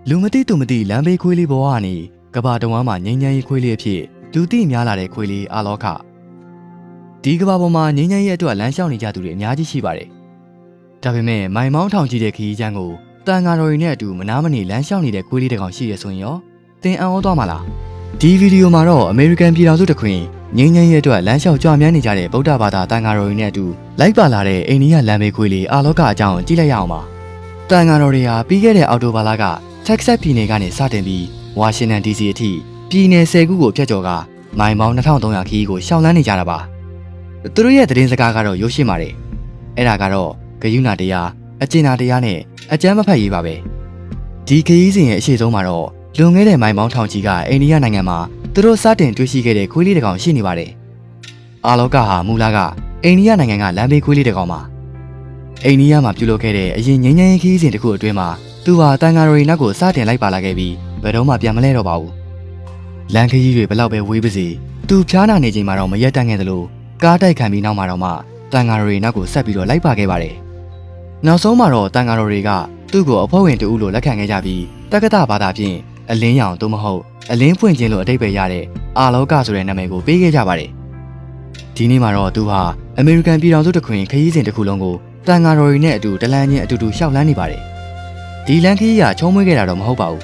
လူမသိသူမသိလမ်းဘေးခွေးလေးဘဝကနေကဘာတဝမ်းမှာငိမ့်ငိမ့်ရေးခွေးလေးအဖြစ်လူသိများလာတဲ့ခွေးလေးအာလောကဒီကဘာပေါ်မှာငိမ့်ငိမ့်ရေးအတွက်လမ်းလျှောက်နေကြသူတွေအများကြီးရှိပါတယ်ဒါပေမဲ့မိုင်မောင်းထောင်ကြီးတဲ့ခရီးချမ်းကိုတန်ဃာတော်တွေနဲ့အတူမနာမနေလမ်းလျှောက်နေတဲ့ခွေးလေးတစ်ကောင်ရှိရဆိုရင်ရောသင်အံ့ဩသွားမှာလားဒီဗီဒီယိုမှာတော့အမေရိကန်ပြည်ထောင်စုတစ်ခွင်ငိမ့်ငိမ့်ရေးအတွက်လမ်းလျှောက်ကြွမြန်းနေကြတဲ့ဗုဒ္ဓဘာသာတန်ဃာတော်တွေနဲ့အတူလိုက်ပါလာတဲ့အိန္ဒိယလမ်းဘေးခွေးလေးအာလောကအကြောင်းကြည့်လိုက်ရအောင်ပါတန်ဃာတော်တွေဟာပြီးခဲ့တဲ့အောက်တိုဘာလကတက်ဆက်ပြည်နယ်ကနေစတင်ပြီးဝါရှင်တန် DC အထိပြည်နယ်10ခုကိုဖျက်ကျော်ကမိုင်ပေါင်း2300ခရီးကိုရှောင်လန်းနေကြတာပါသူတို့ရဲ့သတင်းစကားကတော့ရုပ်ရှင်ပါတယ်အဲ့ဒါကတော့ဂယုဏတရားအကျဉ်းနာတရားနဲ့အကျမ်းမဖတ်ရေးပါပဲဒီခရီးစဉ်ရဲ့အရှိဆုံးမှာတော့လွန်ခဲ့တဲ့မိုင်ပေါင်းထောင်ချီကအိန္ဒိယနိုင်ငံမှာသူတို့စတင်တွေ့ရှိခဲ့တဲ့ခွေးလေးတစ်ကောင်ရှိနေပါတယ်အာလောကဟာမူလကအိန္ဒိယနိုင်ငံကလမ်းဘေးခွေးလေးတစ်ကောင်ပါအိန္ဒိယမှာပြုလုပ်ခဲ့တဲ့အရင်ငိမ့်ငိမ့်ခရီးစဉ်တစ်ခုအတွင်းမှာသူဟာတန်ဃာတော်တွေနောက်ကိုစတင်လိုက်ပါလာခဲ့ပြီးဘယ်တော့မှပြန်မလဲတော့ပါဘူးလမ်းခရီးတွေဘလောက်ပဲဝေးပါစေသူဖျားနာနေချိန်မှာတော့မရက်တန့်ခဲ့သလိုကားတိုက်ခံပြီးနောက်မှာတော့မှတန်ဃာတော်တွေနောက်ကိုဆက်ပြီးတော့လိုက်ပါခဲ့ပါတယ်နောက်ဆုံးမှာတော့တန်ဃာတော်တွေကသူ့ကိုအဖွဲ့ဝင်တူဦးလိုလက်ခံခဲ့ကြပြီးတက္ကသဘာသာဖြင့်အလင်းရောင်သို့မဟုတ်အလင်းဖွင့်ခြင်းလို့အဓိပ္ပာယ်ရတဲ့အာလောကဆိုတဲ့နာမည်ကိုပေးခဲ့ကြပါတယ်ဒီနေ့မှာတော့သူဟာအမေရိကန်ပြည်ထောင်စုတစ်ခွင်ခရီးစဉ်တစ်ခုလုံးကိုတန်ဃာတော်တွေနဲ့အတူတလန်းချင်းအတူတူရှောက်လန်းနေပါတယ်ဒီလန်ခီးကချုံးမွေးခဲ့တာတော့မဟုတ်ပါဘူး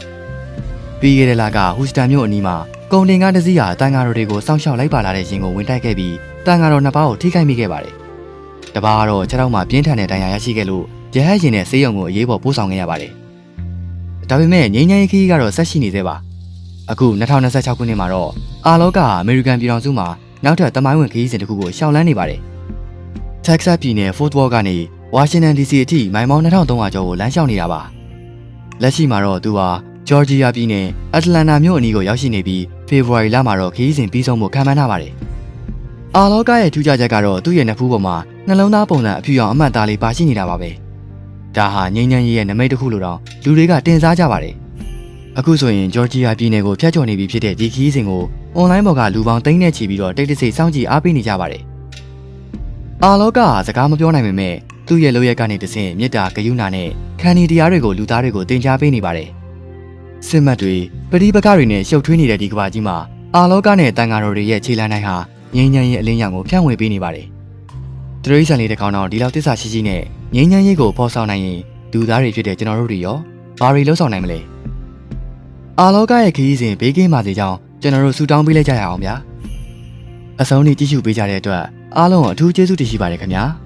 ပြီးခဲ့တဲ့လကဟူစတန်မြို့အနီးမှာကုန်တင်ကားတစ်စီးဟာတန်ဃာတော်တွေကိုစောင့်ရှောက်လိုက်ပါလာတဲ့ရင်ကိုဝင်တိုက်ခဲ့ပြီးတန်ဃာတော်နှစ်ပါးကိုထိခိုက်မိခဲ့ပါတယ်တပါးကတော့ခြေထောက်မှာပြင်းထန်တဲ့ဒဏ်ရာရရှိခဲ့လို့ရဟတ်ရင်နဲ့ဆေးရုံကိုအရေးပေါ်ပို့ဆောင်ခဲ့ရပါတယ်ဒါပေမဲ့ငိမ့်ငိမ့်ခီးကတော့ဆက်ရှိနေသေးပါအခု2026ခုနှစ်မှာတော့အာလောကဟာအမေရိကန်ပြည်ထောင်စုမှာနောက်ထပ်သမိုင်းဝင်ခရီးစဉ်တစ်ခုကိုရှောက်လန်းနေပါတယ်တက်ဆတ်ပြည်နယ်ဖို့တ်ဝေါ်ကနေဝါရှင်တန် DC အထိမိုင်ပေါင်း2300ကျော်ကိုလမ်းလျှောက်နေတာပါလက်ရှိမှာတော့သူဟာဂျော်ဂျီယာပြည်နယ်အတ္တလန္တာမြို့အနီးကိုရောက်ရှိနေပြီးဖေဖော်ဝါရီလမှာတော့ခရီးစဉ်ပြီးဆုံးဖို့ခံမှန်းထားပါတယ်။အာလောကရဲ့ထူးခြားချက်ကတော့သူ့ရဲ့နဖူးပေါ်မှာနှလုံးသားပုံစံအဖြူရောင်အမှတ်သားလေးပါရှိနေတာပါပဲ။ဒါဟာငိမ့်ငိမ့်ရဲ့နမိတ်တစ်ခုလိုတော့လူတွေကတင်စားကြပါတယ်။အခုဆိုရင်ဂျော်ဂျီယာပြည်နယ်ကိုဖျက်ချော်နေပြီဖြစ်တဲ့ဒီခရီးစဉ်ကိုအွန်လိုင်းပေါ်ကလူပေါင်းသိန်းနဲ့ချီပြီးတော့တိတ်တဆိတ်စောင့်ကြည့်အားပေးနေကြပါတယ်။အာလောကဟာစကားမပြောနိုင်ပေမဲ့သူ့ရဲ့လုပ်ရက်ကနေတဆင့်မေတ္တာဂရုဏာနဲ့ခန္ဒီတရားတွေကိုလူသားတွေကိုသင်ကြားပေးနေပါတယ်။စစ်မှတ်တွေပဋိပက္ခတွေနဲ့ရှုပ်ထွေးနေတဲ့ဒီကမ္ဘာကြီးမှာအာလောကနဲ့တန်ဃာတော်တွေရဲ့ခြေလှမ်းတိုင်းဟာငြိမ်းချမ်းရေးအလင်းရောင်ကိုဖြန့်ဝေပေးနေပါတယ်။တရိษံလေးတစ်ကောင်တော့ဒီလောက်သစ္စာရှိရှိနဲ့ငြိမ်းချမ်းရေးကိုဖော်ဆောင်နိုင်ရင်လူသားတွေဖြစ်တဲ့ကျွန်တော်တို့တွေရောဘာတွေလှုပ်ဆောင်နိုင်မလဲ။အာလောကရဲ့ခရီးစဉ်ဘေးကင်းပါစေကြောင်းကျွန်တော်တို့ဆုတောင်းပေးလိုက်ကြရအောင်ဗျာ။အဆုံးထိကြည့်ရှုပေးကြတဲ့အတွက်အားလုံးအထူးကျေးဇူးတင်ရှိပါတယ်ခင်ဗျာ။